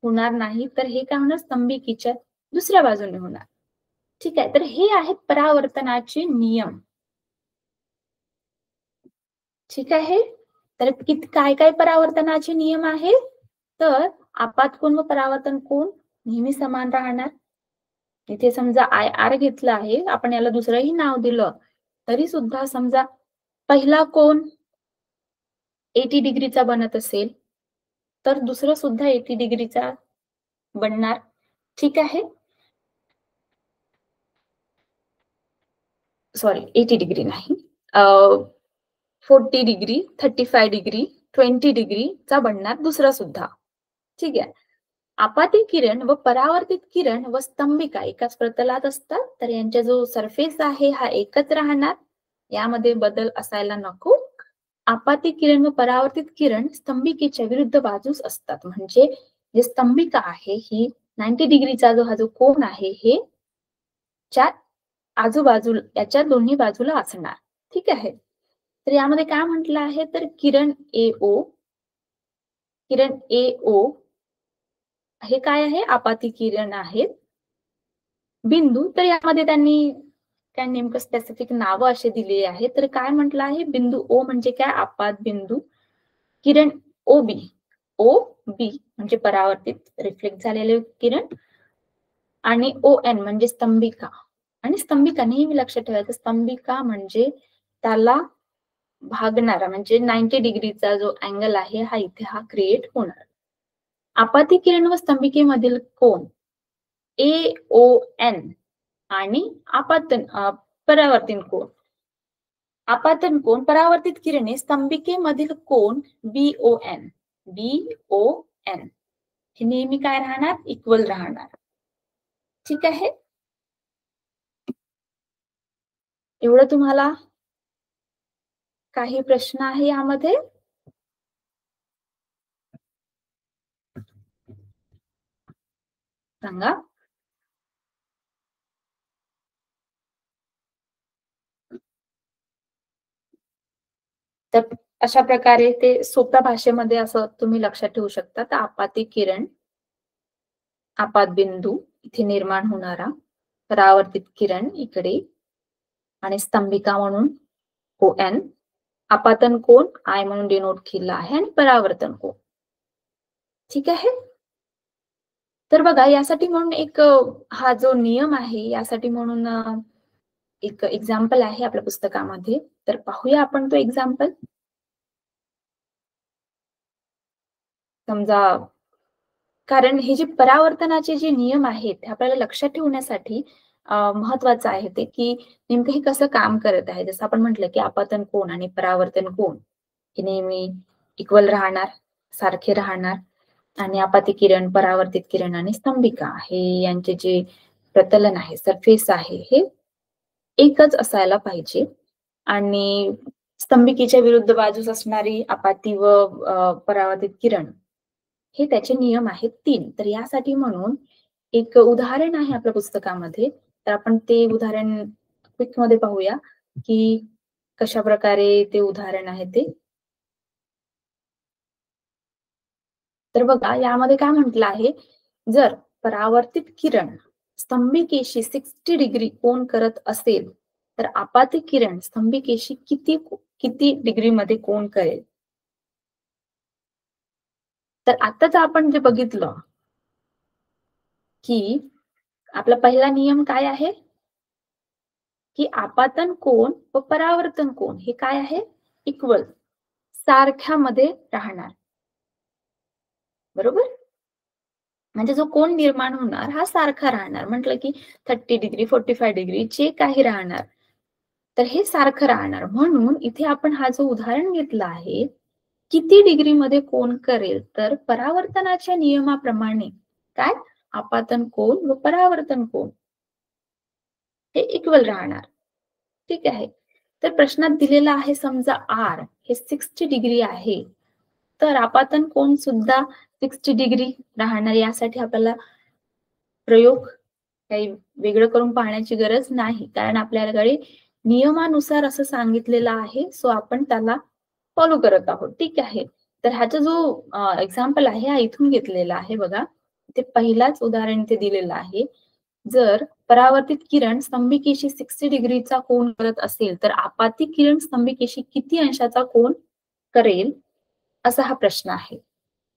होणार नाही, तर हे काय होणार, स्तंभिकेच्या दुसऱ्या बाजूने होणार. ठीक आहे, तर हे आहेत परावर्तनाचे नियम. ठीक आहे, तर काय काय परावर्तनाचे नियम आहेत? तर आपात कोन व परावर्तन कोन नेहमी समान राहणार. इथे समजा IR घेतलं आहे, आपण याला दुसरंही नाव दिलं तरी सुद्धा, समजा पहिला कोन 80 डिग्रीचा बनत असेल तर दुसरं सुद्धा 80 डिग्रीचा बनणार. ठीक आहे, सॉरी 80 डिग्री नाही, 40 डिग्री, 35 डिग्री, 20 डिग्रीचा बनणार दुसरा सुद्धा. ठीक आहे, आपाती किरण व परावर्तित किरण व स्तंभिका एकाच प्रतलात असतात, तर यांचा जो सरफेस आहे हा एकच राहणार, यामध्ये बदल असायला नको. आपाती किरण व परावर्तित किरण स्तंभिकेच्या विरुद्ध बाजूस असतात, म्हणजे जे स्तंभिका आहे ही 90 डिग्रीचा हा जो कोन आहे, हे च्या आजूबाजूला, याच्या दोन्ही बाजूला असणार. ठीक आहे, तर यामध्ये काय म्हटलं आहे, तर किरण AO हे काय आहे, आपाती किरण आहेत. बिंदू, तर यामध्ये त्यांनी काय नेमकं स्पेसिफिक नाव असे दिले आहे, तर काय म्हटलं आहे, बिंदू O म्हणजे काय, आपात बिंदू. किरण OB म्हणजे परावर्तित रिफ्लेक्ट झालेले किरण, आणि ON म्हणजे स्तंभिका. आणि स्तंभिका नेहमी लक्षात ठेवायचं, स्तंभिका म्हणजे त्याला भागणारा, म्हणजे 90 डिग्रीचा जो अँगल आहे हा इथे हा क्रिएट होणार. आपाती किरण व स्तंभिकेमधील कोन AON आणि परावर्तन कोन. आपातन कोन, परावर्तित किरणे स्तंभिकेमधील कोन BON हे नेहमी काय राहणार, इक्वल राहणार. ठीक आहे, एवढं तुम्हाला काही प्रश्न आहे यामध्ये? सांगा. तर अशा प्रकारे ते सोप्या भाषेमध्ये असं तुम्ही लक्षात ठेवू शकता. तर आपाती किरण, आपात बिंदू इथे निर्माण होणारा, परावर्तित किरण इकडे, आणि स्तंभिका म्हणून ON, आपातन कोन I म्हणून डिनोट केला आहे, आणि परावर्तन कोन. ठीक आहे, तर बघा यासाठी म्हणून एक हा जो नियम आहे, यासाठी म्हणून एक एक्झाम्पल आहे आपल्या पुस्तकामध्ये, तर पाहूया आपण तो एक्झाम्पल. समजा, कारण हे जे परावर्तनाचे जे नियम आहेत ते आपल्याला लक्षात ठेवण्यासाठी महत्वाचं आहे ते, की नेमकं हे कसं काम करत आहे. जसं आपण म्हटलं, की आपतन कोन आणि परावर्तन कोन हे नेहमी इक्वल राहणार, सारखे राहणार. आणि आपाती किरण, परावर्तित किरण आणि स्तंभिका हे यांचे जे प्रतलन आहे, सरफेस आहे, हे एकच असायला पाहिजे. आणि स्तंभिकेच्या विरुद्ध बाजूस असणारी आपाती व परावर्तित किरण हे त्याचे नियम आहेत 3. तर यासाठी म्हणून एक उदाहरण आहे आपल्या पुस्तकामध्ये. तर आपण ते उदाहरण क्विक मध्ये पाहूया, की कशा प्रकारे ते उदाहरण आहे ते. तर बघा, यामध्ये काय म्हटलं आहे, जर परावर्तित किरण स्तंभिकेशी 60 डिग्री कोन करत असेल तर आपाती किरण स्तंभिकेशी किती डिग्री मध्ये कोन करेल. तर आताच आपण जे बघितलं, की आपला पहिला नियम काय आहे, की आपतन कोन व परावर्तन कोन हे काय आहे, इक्वल, सारख्यामध्ये राहणार. बरोबर. म्हणजे जो कोन निर्माण होणार हा सारखा राहणार. म्हटलं की 30 डिग्री, 45 डिग्री जे काही राहणार, तर हे सारखं राहणार. म्हणून इथे आपण हा जो उदाहरण घेतला आहे, किती डिग्रीमध्ये कोन करेल, तर परावर्तनाच्या नियमाप्रमाणे काय, आपतन कोन व परावर्तन कोन हे इक्वल राहणार. ठीक आहे. तर प्रश्नात दिलेला आहे, समजा R हे 60 डिग्री आहे, तर आपतन कोन सुद्धा 60 डिग्री राहणार. यासाठी आपल्याला प्रयोग काही वेगळं करून पाहण्याची गरज नाही, कारण आपल्याकडे नियमानुसार असं सांगितलेलं आहे. सो आपण त्याला फॉलो करत आहोत. ठीक आहे. तर ह्याचा जो एक्झाम्पल आहे हा इथून घेतलेला आहे. बघा, ते पहिलाच उदाहरण इथे दिलेलं आहे. जर परावर्तित किरण स्तंभिकेशी 60 डिग्रीचा कोन करत असेल तर आपाती किरण स्तंभिकेशी किती अंशाचा कोन करेल, असा हा प्रश्न आहे.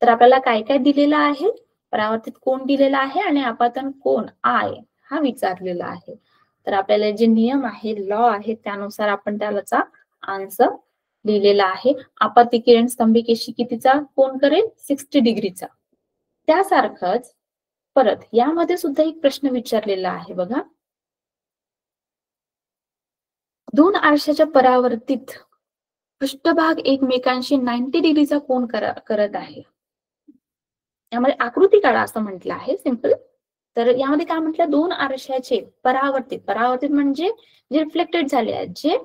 तर आपल्याला काय काय दिलेलं आहे, परावर्तित कोन दिलेला आहे आणि आपतन कोन I हा विचारलेला आहे. तर आपल्याला जे नियम आहे, लॉ आहे, त्यानुसार आपण त्याचा आन्सर लिहिलेला आहे. आपाती किरण स्तंभिकेशी कितीचा कोन करेल, 60 डिग्रीचा. त्यासारखंच परत यामध्ये सुद्धा एक प्रश्न विचारलेला आहे. बघा, दोन आरशाच्या परावर्तित पृष्ठभाग एकमेकांशी 90 डिग्रीचा कोन करत आहे. यामध्ये आकृती काढा असं म्हटलं आहे, सिंपल. तर यामध्ये काय म्हटलं, दोन आरशाचे परावर्तित म्हणजे जे रिफ्लेक्टेड झाले आहेत, जे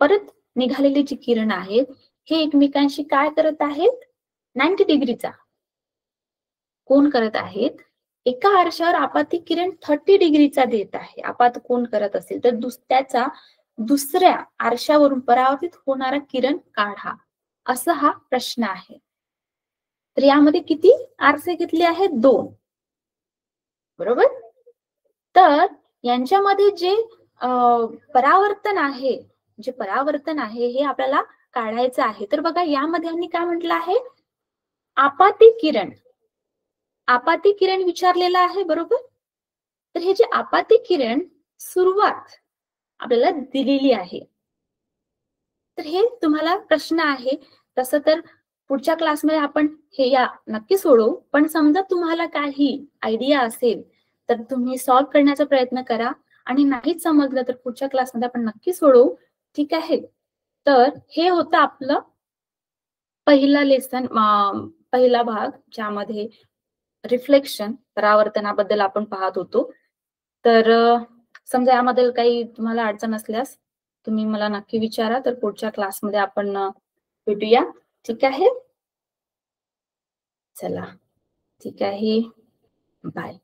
परत निघालेली जी किरण आहेत, हे एकमेकांशी काय करत आहेत, 90 डिग्रीचा कोन करत आहेत. एका आरशावर आपाती किरण 30 डिग्रीचा देत आहे. आपात कोन करत असेल तर त्याचा दुसऱ्या आरशावरून परावर्तित होणारा किरण काढा, असा हा प्रश्न आहे. तर यामध्ये किती आरसे घेतले आहेत, 2. बरोबर. तर यांच्यामध्ये जे परावर्तन आहे, हे आपल्याला काढायचं आहे. तर बघा, यामध्ये यांनी काय म्हटलं आहे, आपाती किरण विचारलेलं आहे. बरोबर. तर हे जे आपाती किरण सुरुवात आपल्याला दिलेली आहे, तर हे तुम्हाला प्रश्न आहे. तसं तर पुढच्या क्लासमध्ये आपण हे या नक्की सोडवू, पण समजा तुम्हाला काही आयडिया असेल तर तुम्ही सॉल्व्ह करण्याचा प्रयत्न करा, आणि नाहीच समजलं तर पुढच्या क्लासमध्ये आपण नक्की सोडवू. ठीक आहे. तर हे होतं आपलं पहिला लेसन, पहिला भाग, ज्यामध्ये रिफ्लेक्शन, परावर्तनाबद्दल आपण पाहत होतो. तर समजा यामध्ये काही तुम्हाला अडचण असल्यास तुम्ही मला नक्की विचारा. तर पुढच्या क्लासमध्ये आपण भेटूया. ठीक आहे. चला, ठीक आहे. बाय.